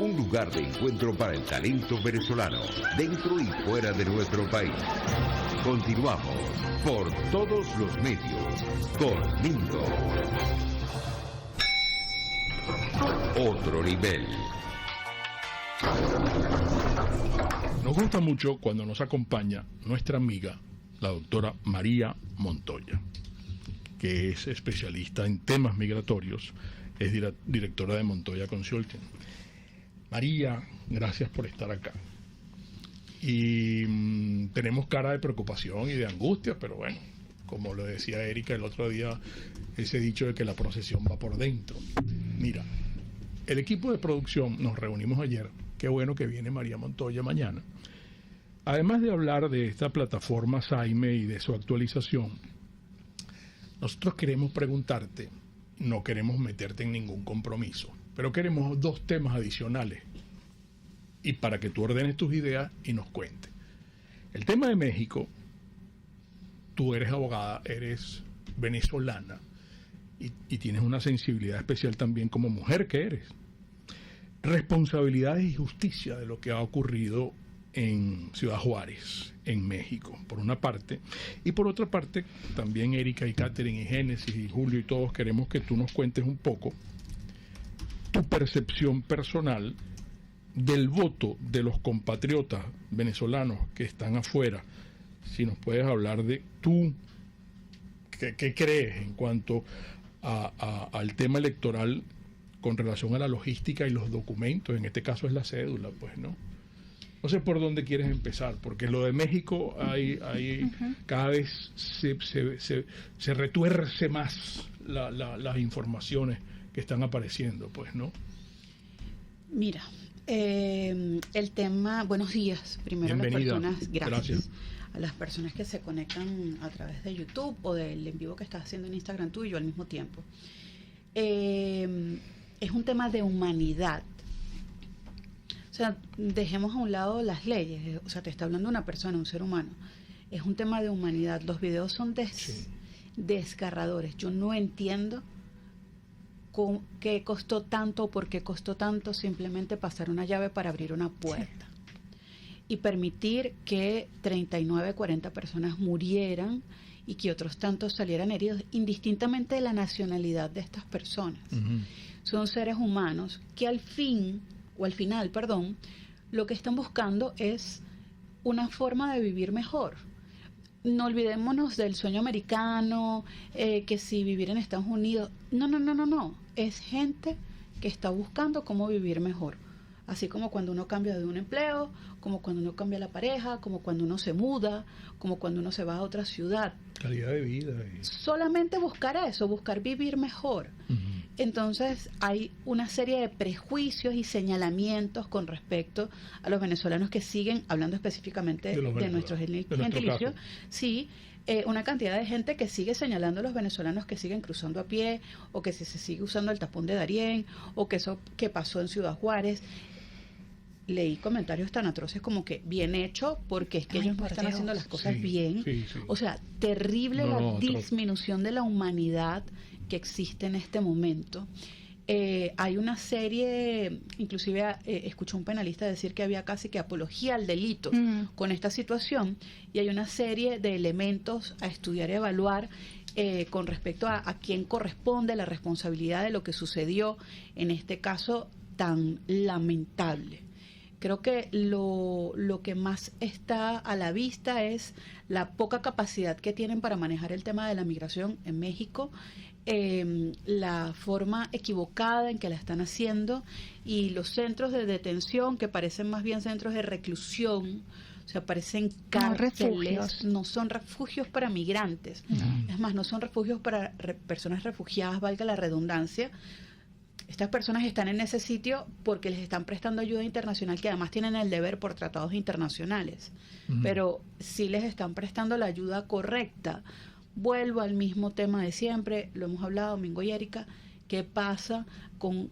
un lugar de encuentro para el talento venezolano, dentro y fuera de nuestro país. Continuamos por todos los medios con Mingo. Otro nivel. Nos gusta mucho cuando nos acompaña nuestra amiga, la doctora María Montoya, que es especialista en temas migratorios, es directora de Montoya Consulting. María, gracias por estar acá. Y tenemos cara de preocupación y de angustia, pero bueno, como lo decía Erika el otro día, ese dicho de que la procesión va por dentro. Mira, el equipo de producción nos reunimos ayer, qué bueno que viene María Montoya mañana. Además de hablar de esta plataforma Saime y de su actualización, nosotros queremos preguntarte, no queremos meterte en ningún compromiso, pero queremos dos temas adicionales y para que tú ordenes tus ideas y nos cuentes. El tema de México, tú eres abogada, eres venezolana y tienes una sensibilidad especial también como mujer que eres. Responsabilidades y justicia de lo que ha ocurrido en Ciudad Juárez, en México, por una parte, y por otra parte, también Erika y Catherine y Génesis y Julio y todos queremos que tú nos cuentes un poco tu percepción personal del voto de los compatriotas venezolanos que están afuera. Si nos puedes hablar de tú, ¿qué crees en cuanto al tema electoral con relación a la logística y los documentos? En este caso es la cédula, pues, ¿no? No sé por dónde quieres empezar, porque lo de México cada vez se retuerce más las informaciones que están apareciendo, pues, ¿no? Mira, el tema, buenos días, primero bienvenida. A las personas, Gracias. A las personas que se conectan a través de YouTube o del en vivo que estás haciendo en Instagram tú y yo al mismo tiempo. Es un tema de humanidad. O sea, dejemos a un lado las leyes, o sea, te está hablando una persona, un ser humano. Es un tema de humanidad. Los videos son desgarradores. Yo no entiendo qué costó tanto o por qué costó tanto simplemente pasar una llave para abrir una puerta. Y permitir que 39, 40 personas murieran y que otros tantos salieran heridos, indistintamente de la nacionalidad de estas personas. Uh-huh. Son seres humanos que al final, lo que están buscando es una forma de vivir mejor. No olvidémonos del sueño americano, que si vivir en Estados Unidos. No. Es gente que está buscando cómo vivir mejor. Así como cuando uno cambia de un empleo, como cuando uno cambia la pareja, como cuando uno se muda, como cuando uno se va a otra ciudad. Calidad de vida. Solamente buscar eso, buscar vivir mejor. Uh-huh. Entonces hay una serie de prejuicios y señalamientos con respecto a los venezolanos que siguen, hablando específicamente de nuestros gentilicios, sí, una cantidad de gente que sigue señalando a los venezolanos que siguen cruzando a pie, o que si se sigue usando el tapón de Darién, o que eso que pasó en Ciudad Juárez. Leí comentarios tan atroces como que bien hecho, porque es que ellos no están haciendo las cosas bien. Sí. O sea, terrible la disminución de la humanidad que existe en este momento. Hay una serie, inclusive escuché un penalista decir que había casi que apología al delito con esta situación, y hay una serie de elementos a estudiar y evaluar con respecto a quién corresponde la responsabilidad de lo que sucedió en este caso tan lamentable. Creo que lo que más está a la vista es la poca capacidad que tienen para manejar el tema de la migración en México, la forma equivocada en que la están haciendo, y los centros de detención que parecen más bien centros de reclusión, o sea, parecen cárceles, no son refugios para migrantes. Es más, no son refugios para personas refugiadas, valga la redundancia. Estas personas están en ese sitio porque les están prestando ayuda internacional, que además tienen el deber por tratados internacionales. Uh-huh. Pero sí les están prestando la ayuda correcta. Vuelvo al mismo tema de siempre, lo hemos hablado, Mingo y Erika, ¿qué pasa con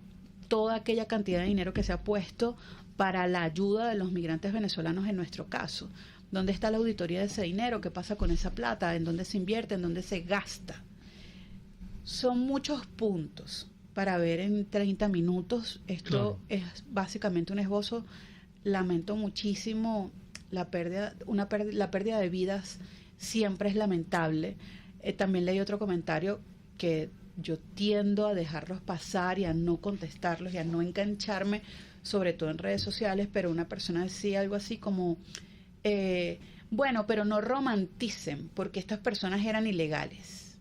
toda aquella cantidad de dinero que se ha puesto para la ayuda de los migrantes venezolanos en nuestro caso? ¿Dónde está la auditoría de ese dinero? ¿Qué pasa con esa plata? ¿En dónde se invierte? ¿En dónde se gasta? Son muchos puntos. para ver en 30 minutos. Esto Claro. es básicamente un esbozo. Lamento muchísimo la pérdida, la pérdida de vidas siempre es lamentable. También leí otro comentario que yo tiendo a dejarlos pasar y a no contestarlos y a no engancharme, sobre todo en redes sociales, pero una persona decía algo así como, bueno, pero no romanticen, porque estas personas eran ilegales.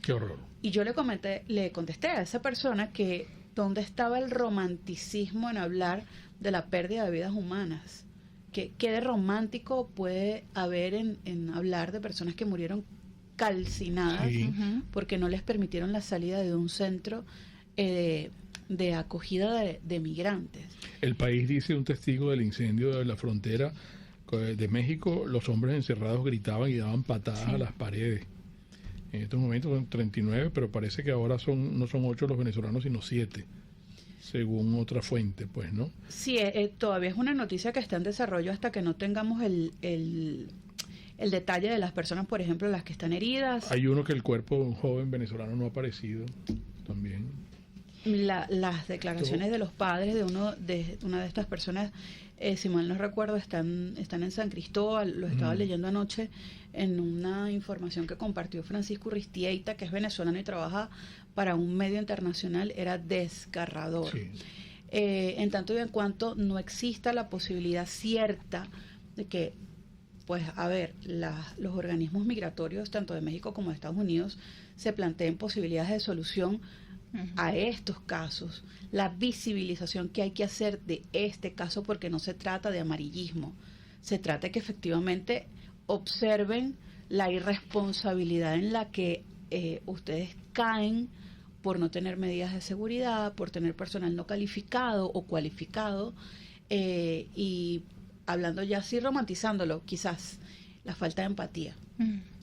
Qué horror. Y yo le contesté a esa persona que dónde estaba el romanticismo en hablar de la pérdida de vidas humanas. ¿Qué de romántico puede haber en hablar de personas que murieron calcinadas Sí. porque no les permitieron la salida de un centro de acogida de migrantes? El país, dice un testigo del incendio de la frontera de México, los hombres encerrados gritaban y daban patadas a las paredes. En estos momentos son 39, pero parece que ahora no son 8 los venezolanos, sino 7, según otra fuente, pues, ¿no? Sí, todavía es una noticia que está en desarrollo hasta que no tengamos el detalle de las personas, por ejemplo, las que están heridas. Hay uno que el cuerpo de un joven venezolano no ha aparecido también. Las declaraciones de los padres de una de estas personas, si mal no recuerdo, están en San Cristóbal. Lo estaba leyendo anoche en una información que compartió Francisco Urristieta, que es venezolano y trabaja para un medio internacional. Era desgarrador. Sí. En tanto y en cuanto no exista la posibilidad cierta de que, pues, a ver, los organismos migratorios, tanto de México como de Estados Unidos, se planteen posibilidades de solución a estos casos, la visibilización que hay que hacer de este caso, porque no se trata de amarillismo, se trata de que efectivamente observen la irresponsabilidad en la que ustedes caen por no tener medidas de seguridad, por tener personal no calificado o cualificado, y hablando ya así, romantizándolo, quizás la falta de empatía,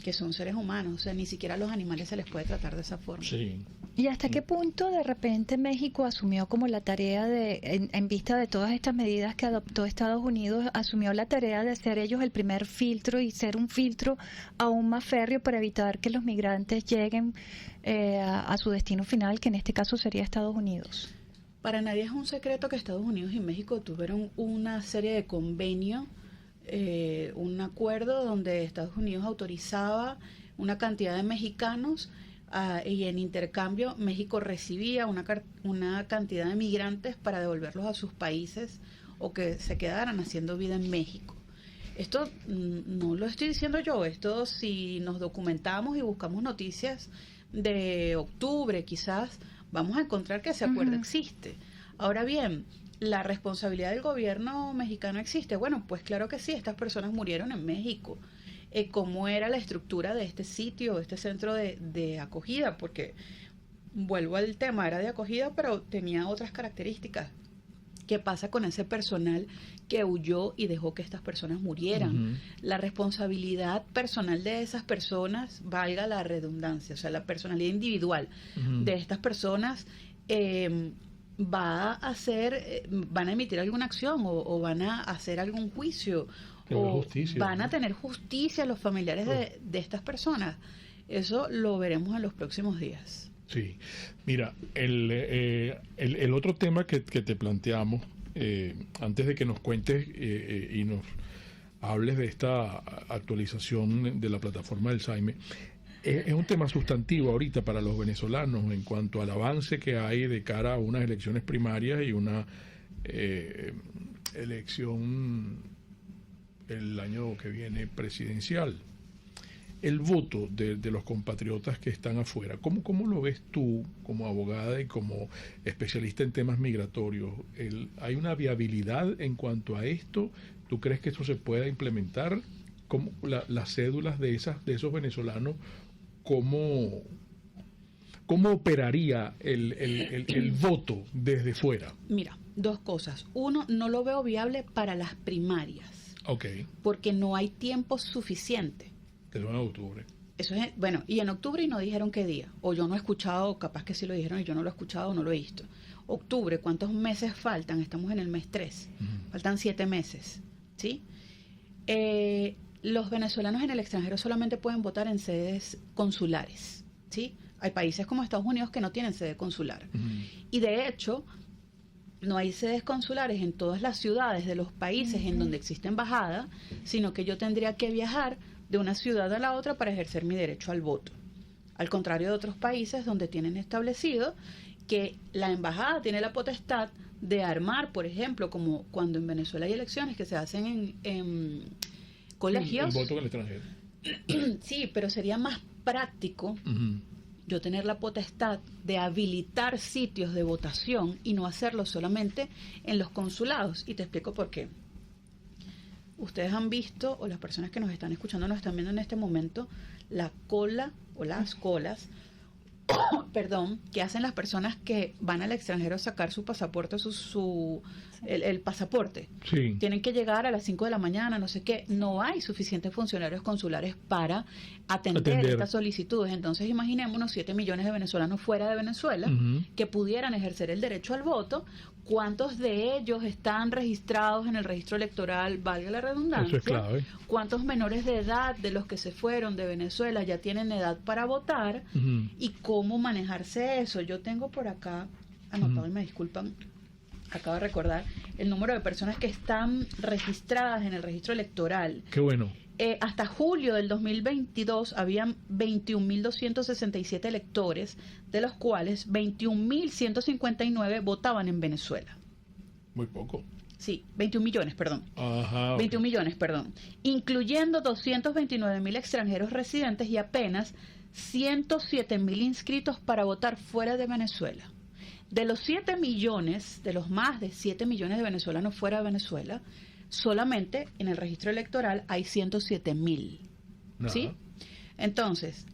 que son seres humanos, o sea, ni siquiera a los animales se les puede tratar de esa forma. Sí. ¿Y hasta qué punto de repente México asumió como la tarea en vista de todas estas medidas que adoptó Estados Unidos, asumió la tarea de ser ellos el primer filtro y ser un filtro aún más férreo para evitar que los migrantes lleguen a su destino final, que en este caso sería Estados Unidos? Para nadie es un secreto que Estados Unidos y México tuvieron una serie de convenios, un acuerdo donde Estados Unidos autorizaba una cantidad de mexicanos y en intercambio México recibía una cantidad de migrantes para devolverlos a sus países o que se quedaran haciendo vida en México. Esto no lo estoy diciendo yo, esto si nos documentamos y buscamos noticias de octubre quizás vamos a encontrar que ese acuerdo existe. Ahora bien, ¿la responsabilidad del gobierno mexicano existe? Bueno, pues claro que sí, estas personas murieron en México. ¿Cómo era la estructura de este sitio, este centro de acogida? Porque, vuelvo al tema, era de acogida, pero tenía otras características. ¿Qué pasa con ese personal que huyó y dejó que estas personas murieran? La responsabilidad personal de esas personas, valga la redundancia, o sea, la personalidad individual de estas personas van a emitir alguna acción o van a hacer algún juicio o van a tener justicia los familiares de estas personas. Eso lo veremos en los próximos días. Sí, mira, el otro tema que te planteamos, antes de que nos cuentes y nos hables de esta actualización de la plataforma del SAIME, es un tema sustantivo ahorita para los venezolanos en cuanto al avance que hay de cara a unas elecciones primarias y una elección el año que viene presidencial. El voto de los compatriotas que están afuera, ¿cómo lo ves tú como abogada y como especialista en temas migratorios? ¿Hay una viabilidad en cuanto a esto? ¿Tú crees que esto se pueda implementar? ¿Cómo las cédulas de esos venezolanos, cómo operaría el voto desde fuera? Mira, dos cosas. Uno, no lo veo viable para las primarias. Okay. Porque no hay tiempo suficiente. Que son en octubre. Eso es, bueno, y en octubre y no dijeron qué día. O yo no he escuchado, capaz que sí lo dijeron y yo no lo he escuchado o no lo he visto. Octubre, ¿cuántos meses faltan? Estamos en el mes 3. Faltan 7 meses. ¿Sí? Los venezolanos en el extranjero solamente pueden votar en sedes consulares. ¿Sí? Hay países como Estados Unidos que no tienen sede consular. Y de hecho, no hay sedes consulares en todas las ciudades de los países en donde existe embajada, sino que yo tendría que viajar de una ciudad a la otra para ejercer mi derecho al voto. Al contrario de otros países donde tienen establecido que la embajada tiene la potestad de armar, por ejemplo, como cuando en Venezuela hay elecciones que se hacen en colegios. El voto en el extranjero. Sí, pero sería más práctico yo tener la potestad de habilitar sitios de votación y no hacerlo solamente en los consulados. Y te explico por qué. Ustedes han visto, o las personas que nos están escuchando nos están viendo en este momento, la cola o las colas, perdón, que hacen las personas que van al extranjero a sacar su pasaporte, el pasaporte. Sí. Tienen que llegar a las 5 de la mañana, no sé qué. No hay suficientes funcionarios consulares para atender estas solicitudes. Entonces, imaginémonos 7 millones de venezolanos fuera de Venezuela que pudieran ejercer el derecho al voto. ¿Cuántos de ellos están registrados en el registro electoral, valga la redundancia? Eso es clave. ¿Cuántos menores de edad de los que se fueron de Venezuela ya tienen edad para votar? ¿Y cómo manejarse eso? Yo tengo por acá anotado, y me disculpan, acabo de recordar, el número de personas que están registradas en el registro electoral. Qué bueno. Hasta julio del 2022 habían 21.267 electores, de los cuales 21.159 votaban en Venezuela. Muy poco. Sí, 21 millones, perdón. Ajá. 21 millones, perdón. Incluyendo 229.000 extranjeros residentes y apenas 107.000 inscritos para votar fuera de Venezuela. De los 7 millones, de los más de 7 millones de venezolanos fuera de Venezuela, solamente en el registro electoral hay 107.000. ¿Sí? Entonces,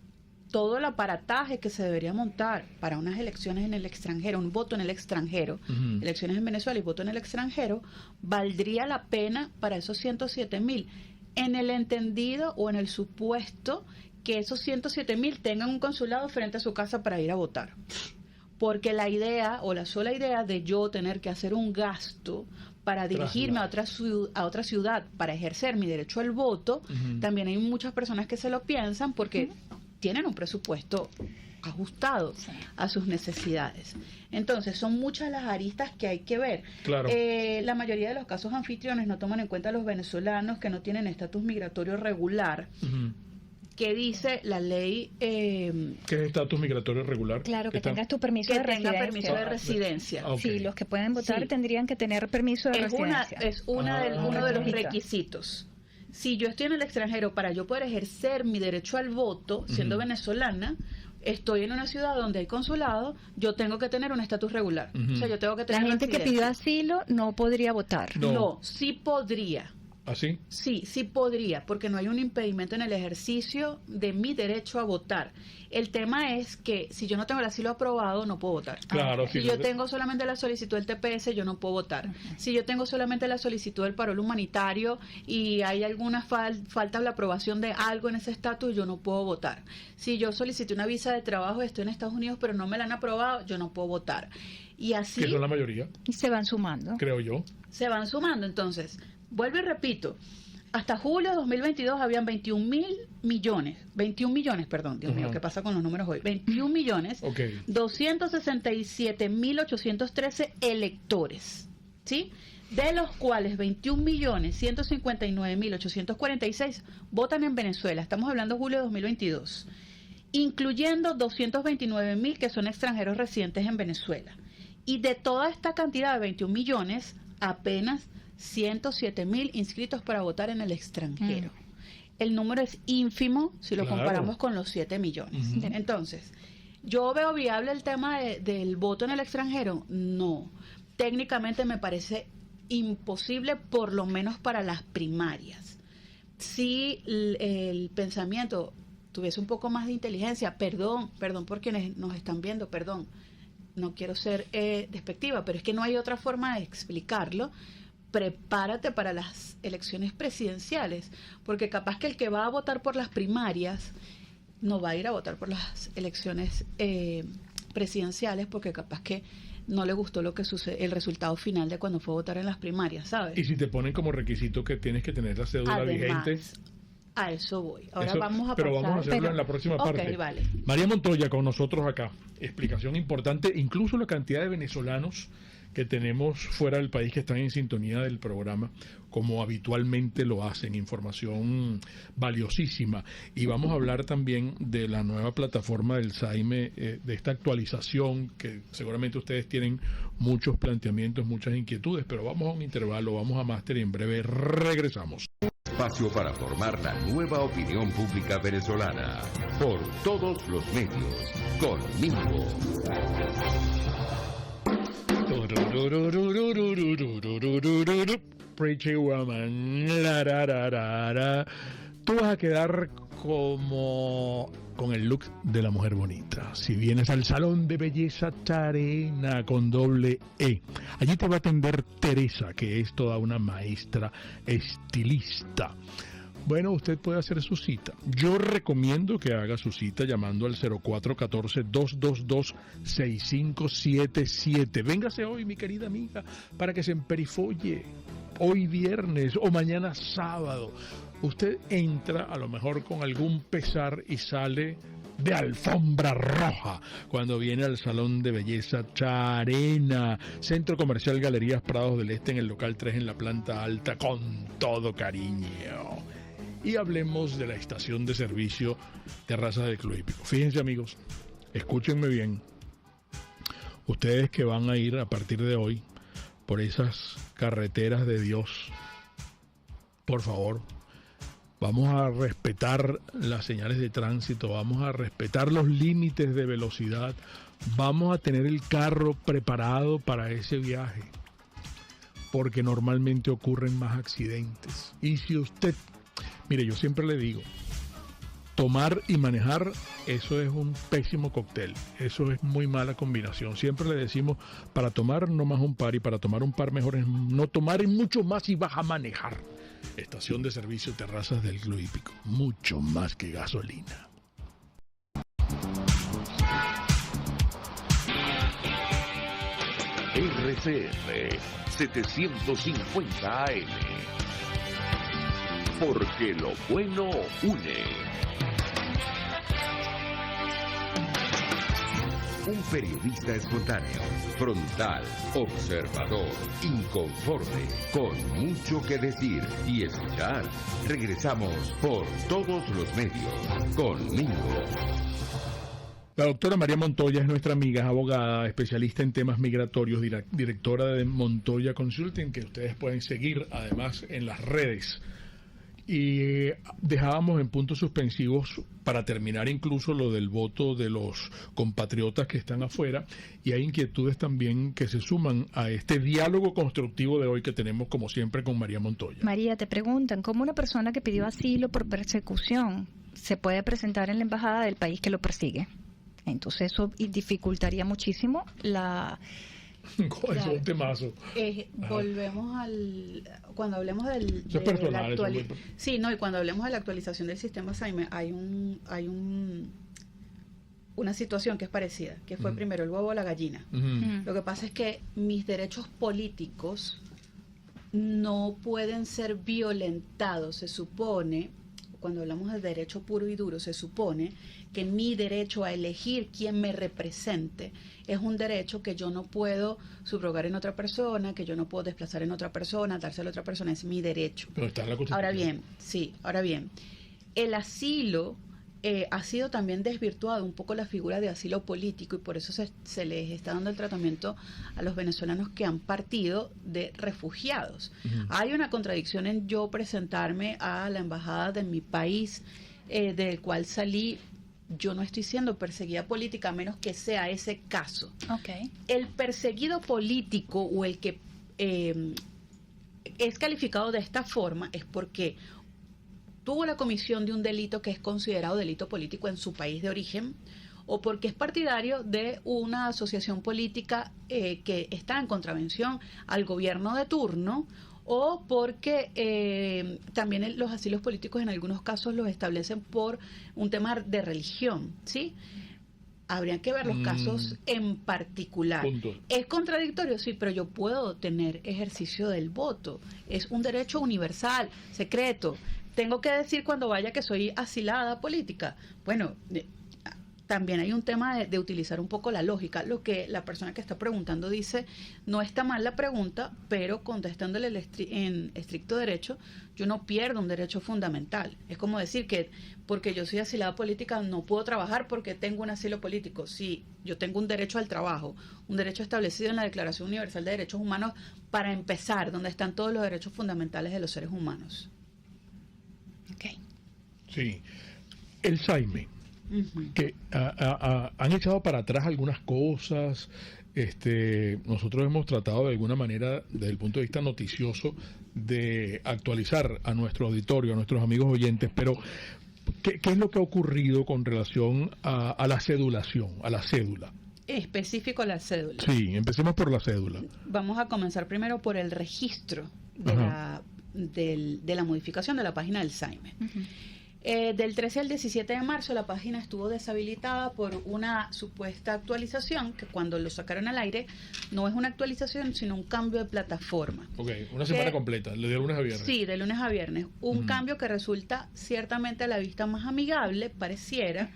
todo el aparataje que se debería montar para unas elecciones en el extranjero, un voto en el extranjero, elecciones en Venezuela y voto en el extranjero, valdría la pena para esos 107.000, en el entendido o en el supuesto que esos 107.000 tengan un consulado frente a su casa para ir a votar. Porque la idea o la sola idea de yo tener que hacer un gasto para dirigirme a otra ciudad para ejercer mi derecho al voto, también hay muchas personas que se lo piensan porque tienen un presupuesto ajustado a sus necesidades. Entonces, son muchas las aristas que hay que ver. Claro. La mayoría de los casos anfitriones no toman en cuenta a los venezolanos que no tienen estatus migratorio regular. ¿Qué dice la ley? ¿Qué es estatus migratorio regular? Claro, que tengas tu permiso de residencia. Permiso de residencia. Sí, los que pueden votar tendrían que tener permiso de residencia. Es uno de los requisitos. Si yo estoy en el extranjero, para yo poder ejercer mi derecho al voto, siendo venezolana, estoy en una ciudad donde hay consulado, yo tengo que tener un estatus regular. O sea, yo tengo que tener la gente residencia. que pidió asilo no podría votar. No, sí podría. ¿Así? Sí podría, porque no hay un impedimento en el ejercicio de mi derecho a votar. El tema es que si yo no tengo el asilo aprobado, no puedo votar. Claro, Si yo tengo solamente la solicitud del TPS, yo no puedo votar. Si yo tengo solamente la solicitud del parol humanitario y hay alguna falta de la aprobación de algo en ese estatus, yo no puedo votar. Si yo solicité una visa de trabajo, estoy en Estados Unidos, pero no me la han aprobado, yo no puedo votar. Y así... Que son la mayoría. Y se van sumando. Creo yo. Se van sumando, entonces... Vuelvo y repito, hasta julio de 2022 habían 21 millones, perdón, Dios mío, ¿qué pasa con los números hoy? 21 millones, 267.813 electores, ¿sí? De los cuales 21.159.846 votan en Venezuela, estamos hablando de julio de 2022, incluyendo 229.000 que son extranjeros residentes en Venezuela. Y de toda esta cantidad de 21 millones, apenas 107.000 inscritos para votar en el extranjero. El número es ínfimo si lo comparamos con los 7 millones. Entonces, ¿yo veo viable el tema del voto en el extranjero? No. Técnicamente me parece imposible, por lo menos para las primarias. Si el pensamiento tuviese un poco más de inteligencia, perdón por quienes nos están viendo, perdón, no quiero ser despectiva, pero es que no hay otra forma de explicarlo. Prepárate para las elecciones presidenciales, porque capaz que el que va a votar por las primarias no va a ir a votar por las elecciones presidenciales, porque capaz que no le gustó lo que sucede, el resultado final de cuando fue a votar en las primarias, ¿sabes? Y si te ponen como requisito que tienes que tener la cédula vigente. A eso voy. Ahora Eso, vamos a pero pasar. vamos a hacerlo en la próxima parte. Ok, vale. María Montoya con nosotros acá. Explicación importante, incluso la cantidad de venezolanos que tenemos fuera del país que están en sintonía del programa, como habitualmente lo hacen, información valiosísima. Y vamos a hablar también de la nueva plataforma del SAIME, de esta actualización, que seguramente ustedes tienen muchos planteamientos, muchas inquietudes, pero vamos a un intervalo, vamos a máster y en breve regresamos. Espacio para formar la nueva opinión pública venezolana. Por todos los medios. Conmigo. Pretty woman. La, ra, ra, ra, ra. Tú vas a quedar como con el look de la mujer bonita. Si vienes al salón de belleza Charena con doble E, allí te va a atender Teresa, que es toda una maestra estilista. Bueno, usted puede hacer su cita. Yo recomiendo que haga su cita llamando al 0414-222-6577. Véngase hoy, mi querida amiga, para que se emperifolle. Hoy viernes o mañana sábado. Usted entra a lo mejor con algún pesar y sale de alfombra roja cuando viene al salón de belleza Charena, Centro Comercial Galerías Prados del Este, en el local 3 en la planta alta, con todo cariño. Y hablemos de la estación de servicio Terrazas del Club Hípico. Fíjense, amigos, escúchenme bien. Ustedes que van a ir a partir de hoy por esas carreteras de Dios, por favor, vamos a respetar las señales de tránsito, vamos a respetar los límites de velocidad, vamos a tener el carro preparado para ese viaje, porque normalmente ocurren más accidentes. Y si usted, mire, yo siempre le digo, tomar y manejar, eso es un pésimo cóctel, eso es muy mala combinación. Siempre le decimos, para tomar no más un par, y para tomar un par mejor es no tomar y mucho más si vas a manejar. Estación de servicio Terrazas del Club Hípico, mucho más que gasolina. RCR 750 AM. Porque lo bueno une. Un periodista espontáneo, frontal, observador, inconforme, con mucho que decir y escuchar. Regresamos por todos los medios. Conmigo. La doctora María Montoya es nuestra amiga, es abogada, especialista en temas migratorios, directora de Montoya Consulting, que ustedes pueden seguir además en las redes. Y dejábamos en puntos suspensivos para terminar incluso lo del voto de los compatriotas que están afuera, y hay inquietudes también que se suman a este diálogo constructivo de hoy que tenemos como siempre con María Montoya. María, te preguntan, ¿cómo una persona que pidió asilo por persecución se puede presentar en la embajada del país que lo persigue? Entonces eso dificultaría muchísimo la... Eso es un temazo. Volvemos cuando hablemos Eso es personal, sí, no, y cuando hablemos de la actualización del sistema SAIME, hay una situación que es parecida, que fue primero el huevo o la gallina. Lo que pasa es que mis derechos políticos no pueden ser violentados. Se supone, cuando hablamos de derecho puro y duro, se supone que mi derecho a elegir quién me represente es un derecho que yo no puedo subrogar en otra persona, que yo no puedo desplazar en otra persona, dárselo a otra persona, es mi derecho. Pero está en la Constitución. Ahora bien, el asilo ha sido también desvirtuado un poco la figura de asilo político, y por eso se les está dando el tratamiento a los venezolanos que han partido de refugiados. Hay una contradicción en yo presentarme a la embajada de mi país, del cual salí. Yo no estoy siendo perseguida política, a menos que sea ese caso. Okay. El perseguido político o el que es calificado de esta forma es porque tuvo la comisión de un delito que es considerado delito político en su país de origen, o porque es partidario de una asociación política que está en contravención al gobierno de turno, o porque también los asilos políticos en algunos casos los establecen por un tema de religión, ¿sí? Habría que ver los casos en particular. Punto. ¿Es contradictorio? Sí, pero yo puedo tener ejercicio del voto. Es un derecho universal, secreto, tengo que decir cuando vaya que soy asilada política. Bueno, también hay un tema de utilizar un poco la lógica. Lo que la persona que está preguntando dice, no está mal la pregunta, pero contestándole en estricto derecho, yo no pierdo un derecho fundamental. Es como decir que porque yo soy asilada política no puedo trabajar porque tengo un asilo político. Sí, yo tengo un derecho al trabajo, un derecho establecido en la Declaración Universal de Derechos Humanos, para empezar, donde están todos los derechos fundamentales de los seres humanos. Okay. Sí. El Saime, que han echado para atrás algunas cosas. Nosotros hemos tratado de alguna manera, desde el punto de vista noticioso, de actualizar a nuestro auditorio, a nuestros amigos oyentes, pero ¿qué es lo que ha ocurrido con relación a la cedulación, a la cédula? Específico la cédula. Sí, empecemos por la cédula. Vamos a comenzar primero por el registro de la modificación de la página del Saime. Del 13 al 17 de marzo la página estuvo deshabilitada por una supuesta actualización que cuando lo sacaron al aire no es una actualización sino un cambio de plataforma. Ok, una semana completa, de lunes a viernes. Sí, de lunes a viernes. Un cambio que resulta ciertamente a la vista más amigable, pareciera,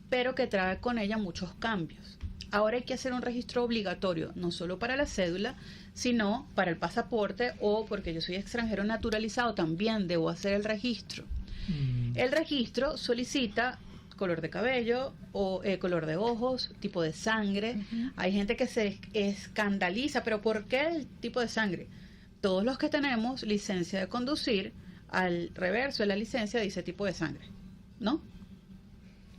pero que trae con ella muchos cambios. Ahora hay que hacer un registro obligatorio, no solo para la cédula, sino para el pasaporte, o porque yo soy extranjero naturalizado, también debo hacer el registro. El registro solicita color de cabello, o color de ojos, tipo de sangre. Hay gente que se escandaliza, pero ¿por qué el tipo de sangre? Todos los que tenemos licencia de conducir, al reverso de la licencia dice tipo de sangre, ¿no?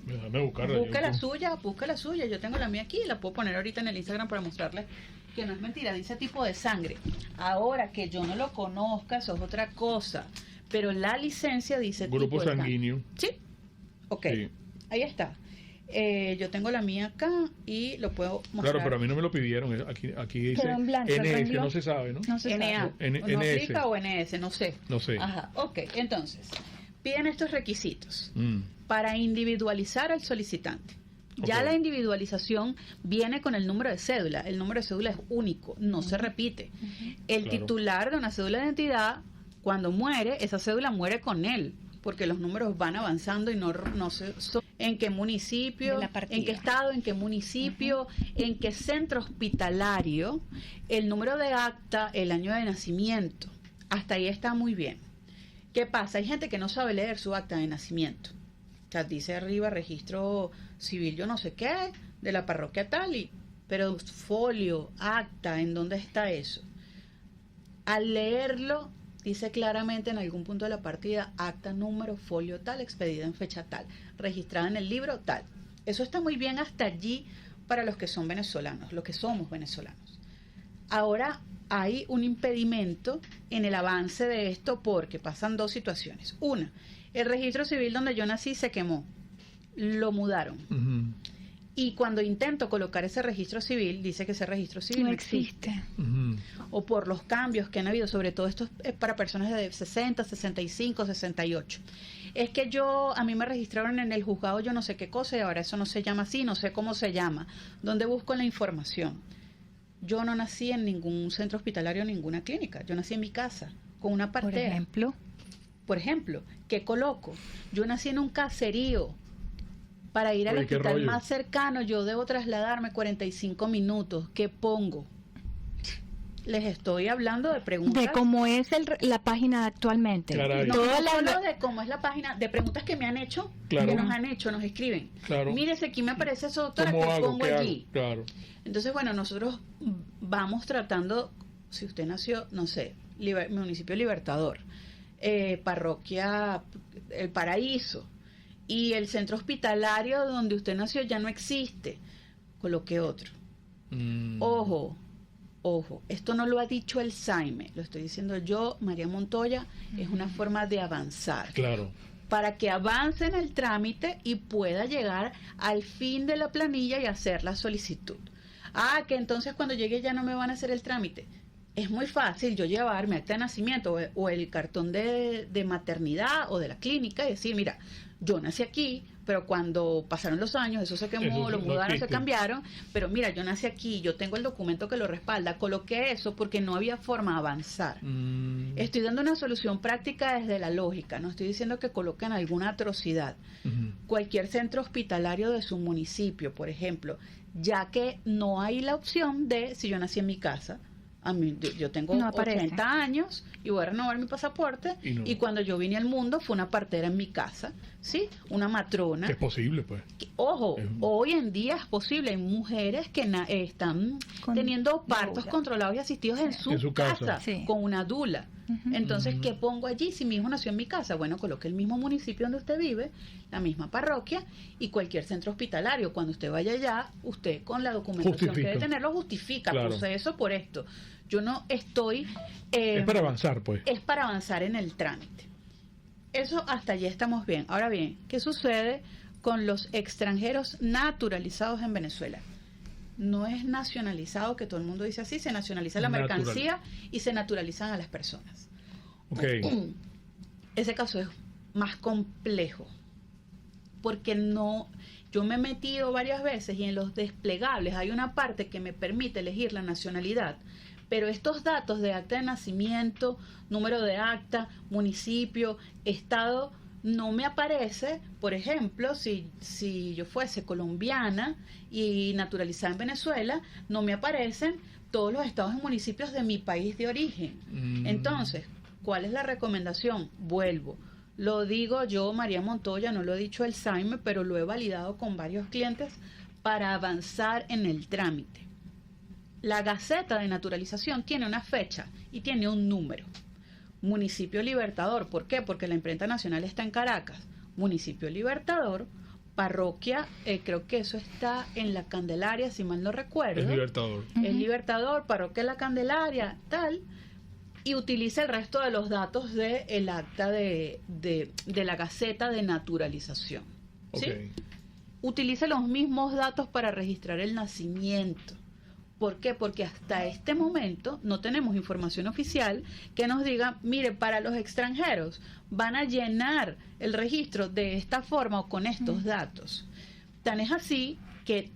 Déjame buscarla. Busca la suya. Yo tengo la mía aquí y la puedo poner ahorita en el Instagram para mostrarles que no es mentira. Dice tipo de sangre. Ahora, que yo no lo conozca, eso es otra cosa. Pero la licencia dice grupo tipo de sanguíneo. ¿Sí? Ok. Sí. Ahí está. Yo tengo la mía acá y lo puedo mostrar. Claro, pero a mí no me lo pidieron. Aquí dice Quedó en blanco, NS, no se sabe, ¿no? No se sabe. NA. ¿No NS. aplica o NS? No sé. No sé. Ajá. Ok. Entonces, piden estos requisitos Mm. para individualizar al solicitante. Ya Ok. la individualización viene con el número de cédula. El número de cédula es único, no se repite. El Claro. titular de una cédula de identidad, cuando muere, esa cédula muere con él, porque los números van avanzando y no se... ¿En qué municipio? De la partida. ¿En qué estado? ¿En qué municipio? ¿En qué centro hospitalario? El número de acta, el año de nacimiento. Hasta ahí está muy bien. ¿Qué pasa? Hay gente que no sabe leer su acta de nacimiento. O sea, dice arriba registro civil, yo no sé qué, de la parroquia tal, pero folio, acta, ¿en dónde está eso? Al leerlo, dice claramente en algún punto de la partida, acta, número, folio tal, expedida en fecha tal, registrada en el libro tal. Eso está muy bien hasta allí para los que son venezolanos, los que somos venezolanos. Ahora hay un impedimento en el avance de esto porque pasan dos situaciones. Una, el registro civil donde yo nací se quemó, lo mudaron. Ujú. Y cuando intento colocar ese registro civil, dice que ese registro civil No existe. Ujú. o por los cambios que han habido, sobre todo esto es para personas de 60, 65, 68. Es que a mí me registraron en el juzgado yo no sé qué cosa y ahora eso no se llama así, no sé cómo se llama. ¿Dónde busco la información? Yo no nací en ningún centro hospitalario, ninguna clínica. Yo nací en mi casa, con una Por partera. Por ejemplo, ¿qué coloco? Yo nací en un caserío. Para ir al Oye, qué hospital rollo. más cercano, yo debo trasladarme 45 minutos. ¿Qué pongo? Les estoy hablando de preguntas. De cómo es la página actualmente. Caray. No, Toda no la- solo de cómo es la página, de preguntas que me han hecho, Claro. que nos han hecho, nos escriben. Claro. Mírese, aquí me aparece eso, doctora, ¿Cómo que hago? pongo ¿Qué hago? allí. Claro. Entonces, bueno, nosotros vamos tratando, si usted nació, no sé, municipio Libertador, parroquia El Paraíso, y el centro hospitalario donde usted nació ya no existe, coloque otro. Mm. Ojo, esto no lo ha dicho el Saime, lo estoy diciendo yo, María Montoya, es una forma de avanzar. Claro. Para que avance en el trámite y pueda llegar al fin de la planilla y hacer la solicitud. Ah, que entonces cuando llegue ya no me van a hacer el trámite. Es muy fácil yo llevar mi acta de nacimiento o el cartón de maternidad o de la clínica y decir, mira, yo nací aquí, pero cuando pasaron los años, eso se quemó, Eso lo no mudaron, se existe. cambiaron, pero mira, yo nací aquí, yo tengo el documento que lo respalda, coloqué eso porque no había forma de avanzar. Mm. Estoy dando una solución práctica desde la lógica, no estoy diciendo que coloquen alguna atrocidad. Cualquier centro hospitalario de su municipio, por ejemplo, ya que no hay la opción de, si yo nací en mi casa, a mí, yo tengo No aparece. 80 años y voy a renovar mi pasaporte y cuando yo vine al mundo fue una partera en mi casa, ¿sí? Una matrona. Que es posible, pues. Ojo, hoy en día es posible, hay mujeres que están teniendo partos dula. controlados y asistidos en su casa, Sí. con una dula. Entonces, ¿qué pongo allí? Si mi hijo nació en mi casa, bueno, coloque el mismo municipio donde usted vive, la misma parroquia y cualquier centro hospitalario. Cuando usted vaya allá, usted con la documentación que Justifica. debe tenerlo justifica, Claro. proceso por esto. Yo no estoy... Es para avanzar, pues. Es para avanzar en el trámite. Eso hasta allí estamos bien. Ahora bien, ¿qué sucede con los extranjeros naturalizados en Venezuela? No es nacionalizado, que todo el mundo dice así, se nacionaliza la Natural. mercancía y se naturalizan a las personas. Ok. Ese caso es más complejo, porque no, yo me he metido varias veces y en los desplegables hay una parte que me permite elegir la nacionalidad, pero estos datos de acta de nacimiento, número de acta, municipio, estado, no me aparece. Por ejemplo, si yo fuese colombiana y naturalizada en Venezuela, no me aparecen todos los estados y municipios de mi país de origen. Entonces, ¿cuál es la recomendación? Vuelvo. Lo digo yo, María Montoya, no lo he dicho el SAIME, pero lo he validado con varios clientes para avanzar en el trámite. La Gaceta de Naturalización tiene una fecha y tiene un número. Municipio Libertador, ¿por qué? Porque la imprenta nacional está en Caracas. Municipio Libertador, parroquia, creo que eso está en La Candelaria, si mal no recuerdo. Es Libertador. Es Libertador, parroquia La Candelaria, tal, y utiliza el resto de los datos del acta de la Gaceta de Naturalización. ¿Sí? Ok. Utiliza los mismos datos para registrar el nacimiento. ¿Por qué? Porque hasta este momento no tenemos información oficial que nos diga, mire, para los extranjeros van a llenar el registro de esta forma o con estos datos. Tan es así que,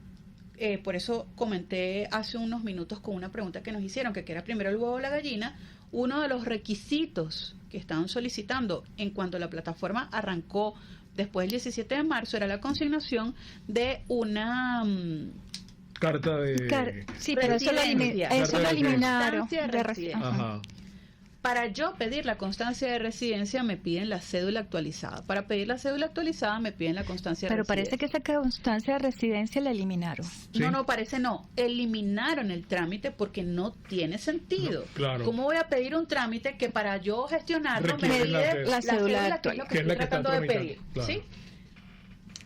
por eso comenté hace unos minutos con una pregunta que nos hicieron, que era primero el huevo o la gallina. Uno de los requisitos que estaban solicitando en cuanto la plataforma arrancó después del 17 de marzo era la consignación de una... Carta de... Sí, pero eso lo, Residencia. eso lo eliminaron. Constancia de residencia. Ajá. Para yo pedir la constancia de residencia me piden la cédula actualizada. Para pedir la cédula actualizada me piden la constancia de Pero residencia. parece que esa constancia de residencia la eliminaron. Sí. No, parece no. Eliminaron el trámite porque no tiene sentido. No, claro. ¿Cómo voy a pedir un trámite que para yo gestionarlo me Requiere pide la cédula actual, actual, que es lo que estoy tratando de tramitando, pedir? claro. ¿Sí?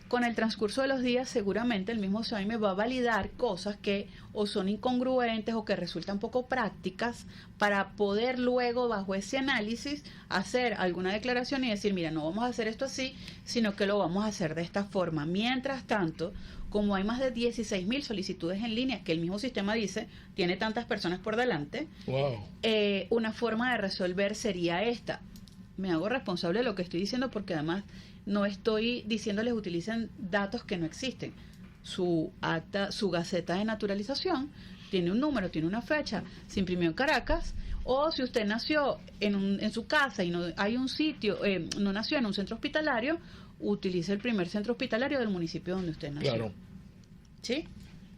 Con el transcurso de los días, seguramente el mismo SAIME va a validar cosas que o son incongruentes o que resultan poco prácticas para poder luego, bajo ese análisis, hacer alguna declaración y decir, mira, no vamos a hacer esto así, sino que lo vamos a hacer de esta forma. Mientras tanto, como hay más de 16.000 solicitudes en línea, que el mismo sistema dice, tiene tantas personas por delante, Wow. una forma de resolver sería esta. Me hago responsable de lo que estoy diciendo porque además no estoy diciéndoles utilicen datos que no existen. Su acta, su Gaceta de Naturalización tiene un número, tiene una fecha, se imprimió en Caracas, o si usted nació en su casa y no hay un sitio, no nació en un centro hospitalario, utilice el primer centro hospitalario del municipio donde usted nació. Claro. ¿Sí?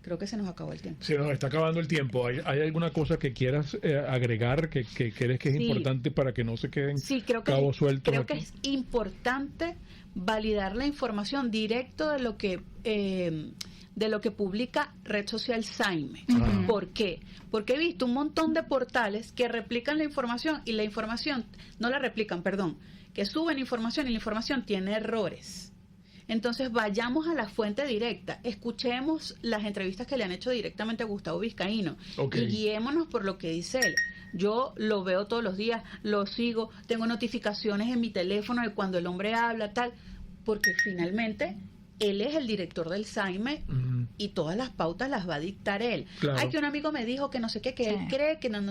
Creo que se nos acabó el tiempo. Se nos está acabando el tiempo. ¿Hay alguna cosa que quieras agregar que crees que es Sí. importante para que no se queden Sí, creo que, cabos sueltos creo que aquí? es importante validar la información directo de lo que publica Red Social SAIME. Ajá. ¿Por qué? Porque he visto un montón de portales que replican la información y la información, no la replican, perdón, que suben información y la información tiene errores. Entonces vayamos a la fuente directa, escuchemos las entrevistas que le han hecho directamente a Gustavo Vizcaíno Ok. y guiémonos por lo que dice él. Yo lo veo todos los días, lo sigo, tengo notificaciones en mi teléfono de cuando el hombre habla, tal, porque finalmente él es el director del SAIME Ujú. y todas las pautas las va a dictar él. Claro. Ay, que un amigo me dijo que no sé qué, que Sí. él cree que no.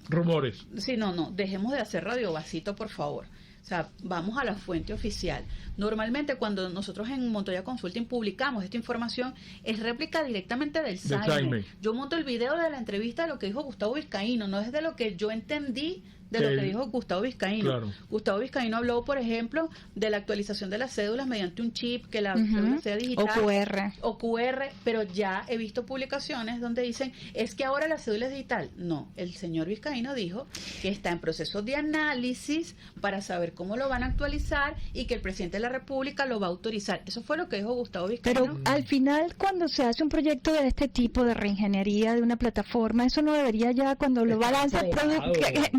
Rumores. Sí, no, dejemos de hacer radio vasito, por favor. O sea, vamos a la fuente oficial. Normalmente cuando nosotros en Montoya Consulting publicamos esta información, es réplica directamente del SAIME. SAIME. Yo monto el video de la entrevista de lo que dijo Gustavo Vizcaíno, no es de lo que yo entendí de lo que dijo Gustavo Vizcaíno. Claro. Gustavo Vizcaíno habló, por ejemplo, de la actualización de las cédulas mediante un chip, que la cédula sea digital. O QR. Pero ya he visto publicaciones donde dicen, es que ahora la cédula es digital. No, el señor Vizcaíno dijo que está en proceso de análisis para saber cómo lo van a actualizar y que el presidente de la República lo va a autorizar. Eso fue lo que dijo Gustavo Vizcaíno. Pero al final, cuando se hace un proyecto de este tipo de reingeniería de una plataforma, eso no debería ya, cuando lo balanzas,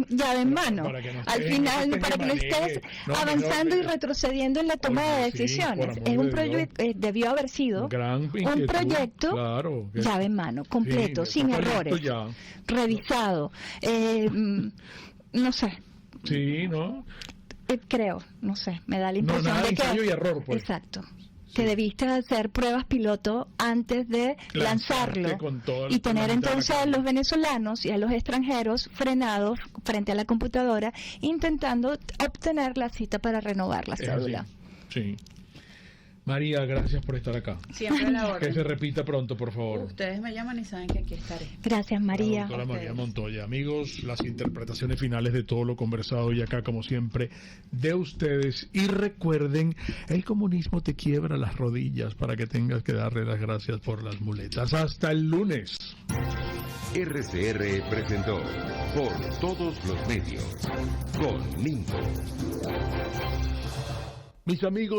llave en mano. Al final, para que no estés avanzando y retrocediendo en la toma de decisiones. Es un proyecto, debió haber sido un proyecto, llave en mano, completo, sin errores, revisado. No sé. Sí, ¿no? Creo, no sé, me da la impresión nada de que... ensayo y error, pues. Exacto. Que debiste hacer pruebas piloto antes de lanzarlo y tener entonces a los venezolanos y a los extranjeros frenados frente a la computadora intentando obtener la cita para renovar la cédula. Sí. María, gracias por estar acá. Siempre a la orden. Que se repita pronto, por favor. Ustedes me llaman y saben que aquí estaré. Gracias, María. La doctora María Montoya. Amigos, las interpretaciones finales de todo lo conversado y acá, como siempre, de ustedes. Y recuerden, el comunismo te quiebra las rodillas para que tengas que darle las gracias por las muletas. Hasta el lunes. RCR presentó Por Todos los Medios con Mingo. Mis amigos,